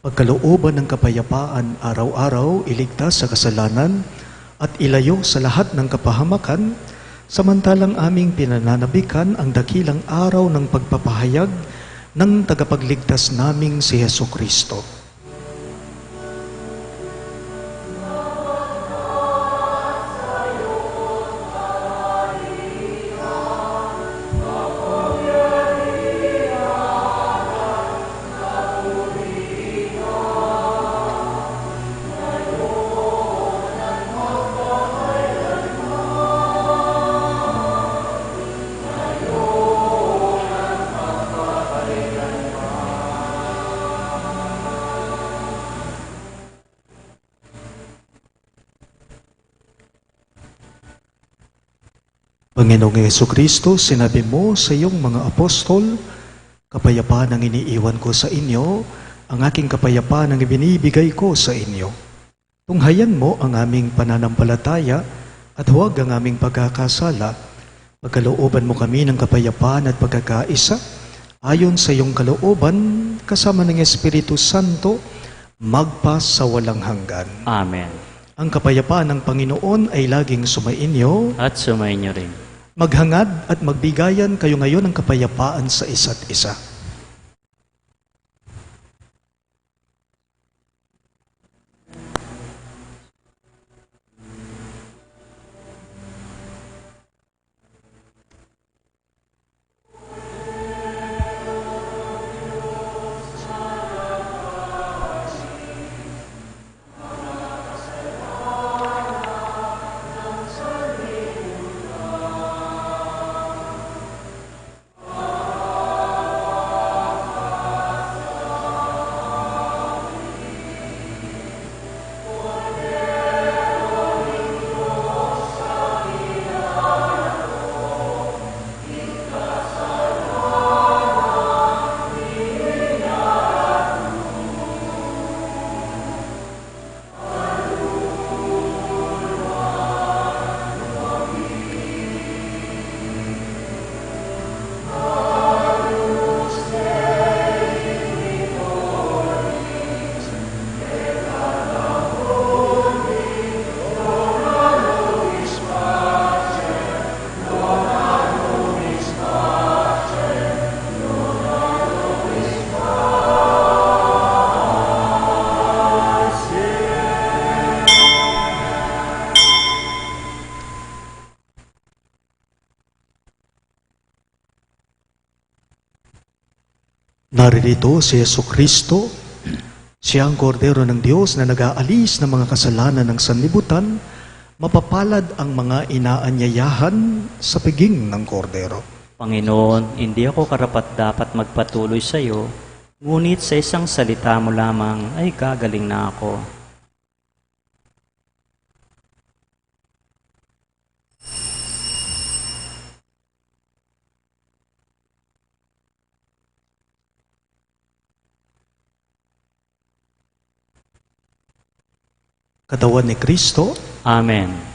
pagkalooban ng kapayapaan araw-araw, iligtas sa kasalanan, at ilayo sa lahat ng kapahamakan, samantalang aming pinananabikan ang dakilang araw ng pagpapahayag ng tagapagligtas naming si Heso Kristo. Panginoong Yesu Kristo, sinabi mo sa iyong mga apostol, kapayapaan ang iniiwan ko sa inyo, ang aking kapayapaan ang ibinibigay ko sa inyo. Tunghayan mo ang aming pananampalataya at huwag ang aming pagkakasala. Pagkalooban mo kami ng kapayapaan at pagkakaisa, ayon sa iyong kalooban, kasama ng Espiritu Santo, magpa sa walang hanggan. Amen. Ang kapayapaan ng Panginoon ay laging sumainyo. At sumainyo rin. Maghangad at magbigayan kayo ngayon ng kapayapaan sa isa't isa. Naririto si Yesu Kristo, siya ang kordero ng Diyos na nag-aalis ng mga kasalanan ng sanlibutan. Mapapalad ang mga inaanyayahan sa piging ng kordero. Panginoon, hindi ako karapat-dapat magpatuloy sa iyo, ngunit sa isang salita mo lamang ay gagaling na ako. Katawan ni Kristo, Amen.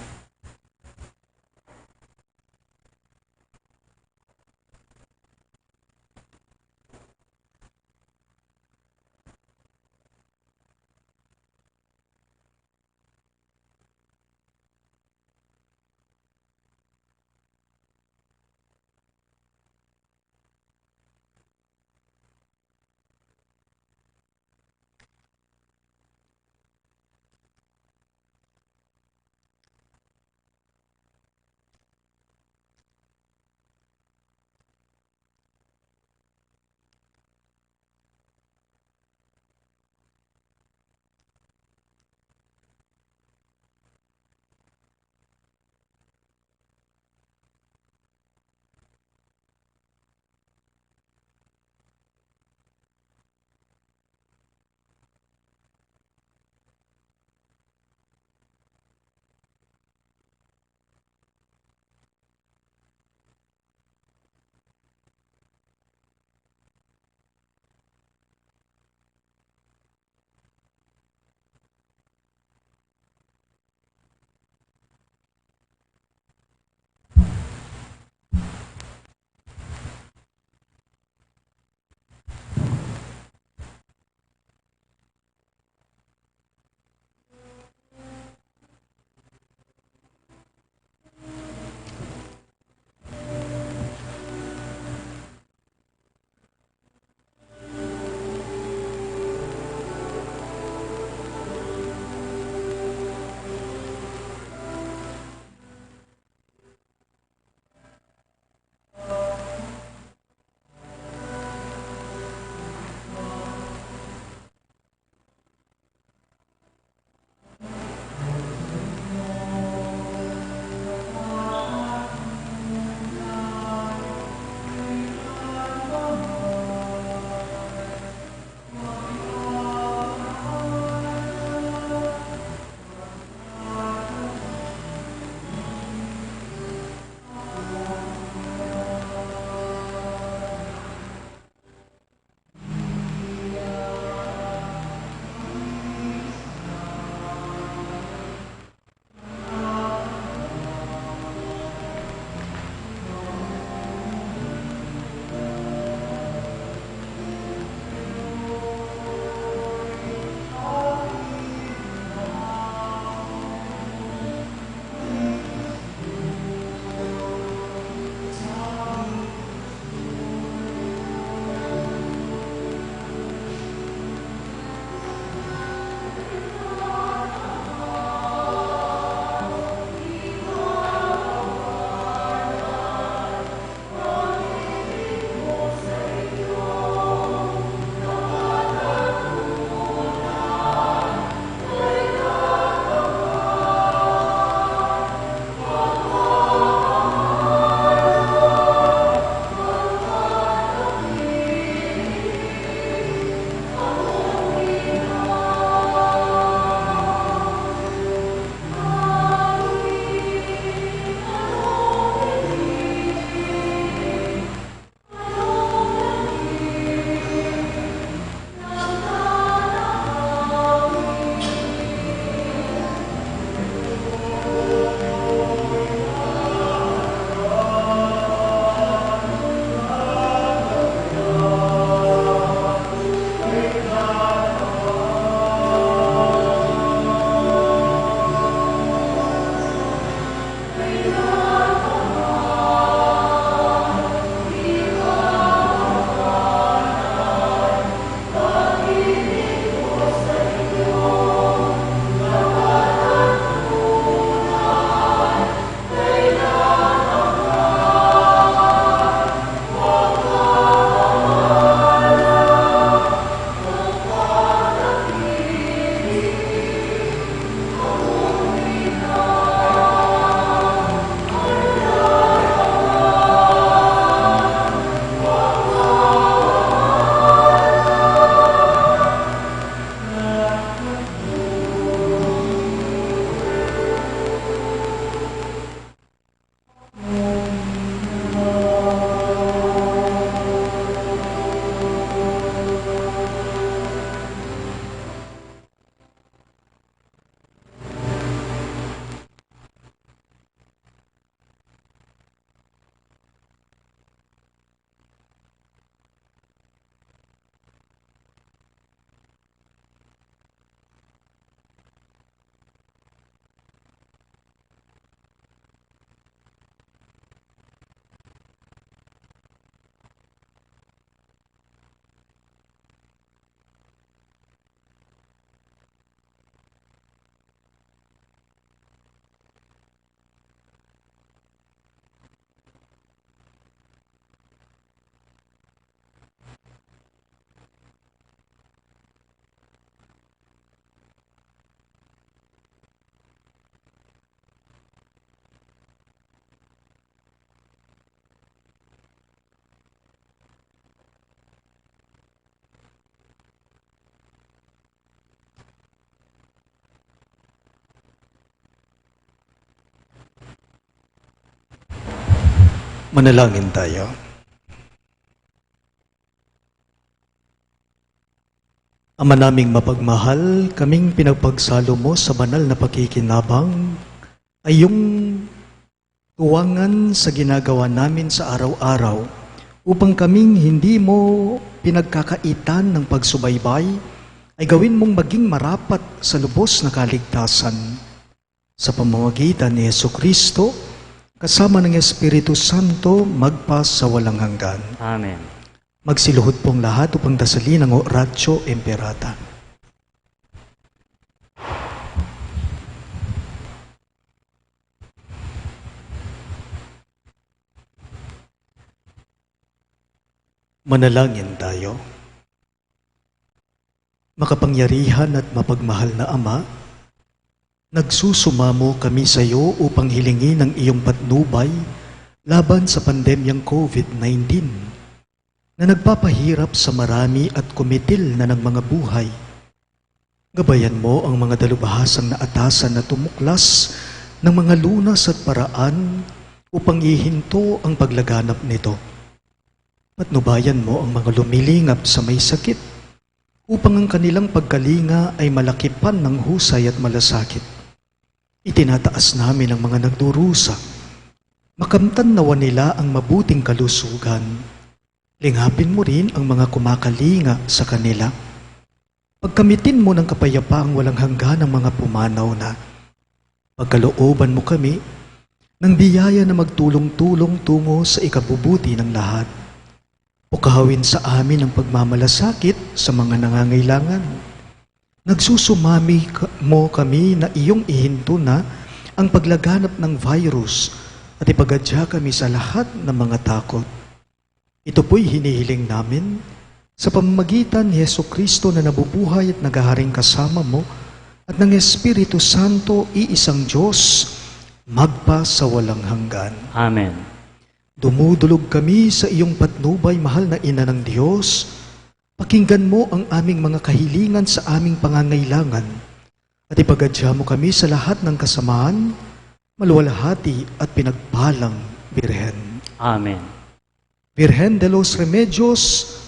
Manalangin tayo. Ama naming mapagmahal, kaming pinagpagsalo mo sa banal na pakikinabang ay yung tuwangan sa ginagawa namin sa araw-araw upang kaming hindi mo pinagkakaitan ng pagsubaybay ay gawin mong maging marapat sa lubos na kaligtasan. Sa pamamagitan ni Jesucristo, kasama ng Espiritu Santo, magpas sa walang hanggan. Amen. Magsiluhod pong lahat upang dasalin ang Oratio Imperata. Manalangin tayo. Makapangyarihan at mapagmahal na Ama, nagsusumamo kami sa iyo upang hilingin ang iyong patnubay laban sa pandemyang COVID-19 na nagpapahirap sa marami at kumitil na ng mga buhay. Gabayan mo ang mga dalubhasang na atasan na tumuklas ng mga lunas at paraan upang ihinto ang paglaganap nito. Patnubayan mo ang mga lumilingap sa may sakit upang ang kanilang pagkalinga ay malakipan ng husay at malasakit. Itinataas namin ang mga nagdurusa. Makamtan nawa nila ang mabuting kalusugan. Lingapin mo rin ang mga kumakalinga sa kanila. Pagkamitin mo ng kapayapaang walang hanggan ang mga pumanaw na. Pagkalooban mo kami ng biyaya na magtulong-tulong tungo sa ikabubuti ng lahat. Pukahawin sa amin ang pagmamalasakit sa mga nangangailangan. Nagsusumami mo kami na iyong ihinto na ang paglaganap ng virus at ipagadya kami sa lahat ng mga takot. Ito po'y hinihiling namin sa pamamagitan ni Jesucristo na nabubuhay at naghaharing kasama mo at ng Espiritu Santo, iisang Diyos, magpa sa walang hanggan. Amen. Dumudulog kami sa iyong patnubay, mahal na Ina ng Diyos. Pakinggan mo ang aming mga kahilingan sa aming pangangailangan at ipagadya mo kami sa lahat ng kasamaan, maluwalhati at pinagpalang Birhen. Amen. Virgen de los Remedios,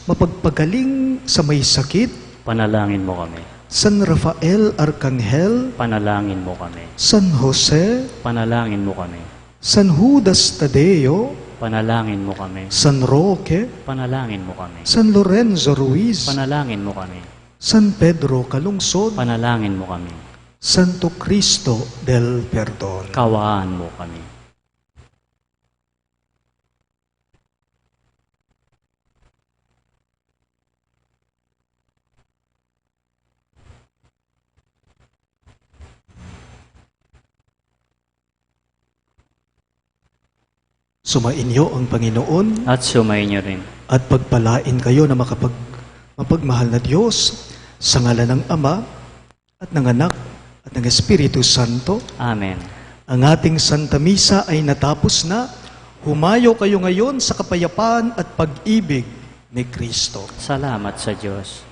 mapagpagaling sa may sakit. Panalangin mo kami. San Rafael Arcangel, Panalangin mo kami. San Jose, Panalangin mo kami. San Judas Tadeo, Panalangin mo kami. San Roque, Panalangin mo kami. San Lorenzo Ruiz, Panalangin mo kami. San Pedro Calungsod, Panalangin mo kami. Santo Cristo del Perdon. Kawaan mo kami. Sumainyo ang Panginoon At sumayin niyo rin. at pagpalain kayo na mapagmahal na Diyos sa ngalan ng Ama at ng Anak at ng Espiritu Santo. Amen. Ang ating Santa Misa ay natapos na. Humayo kayo ngayon sa kapayapaan at pag-ibig ni Kristo. Salamat sa Diyos.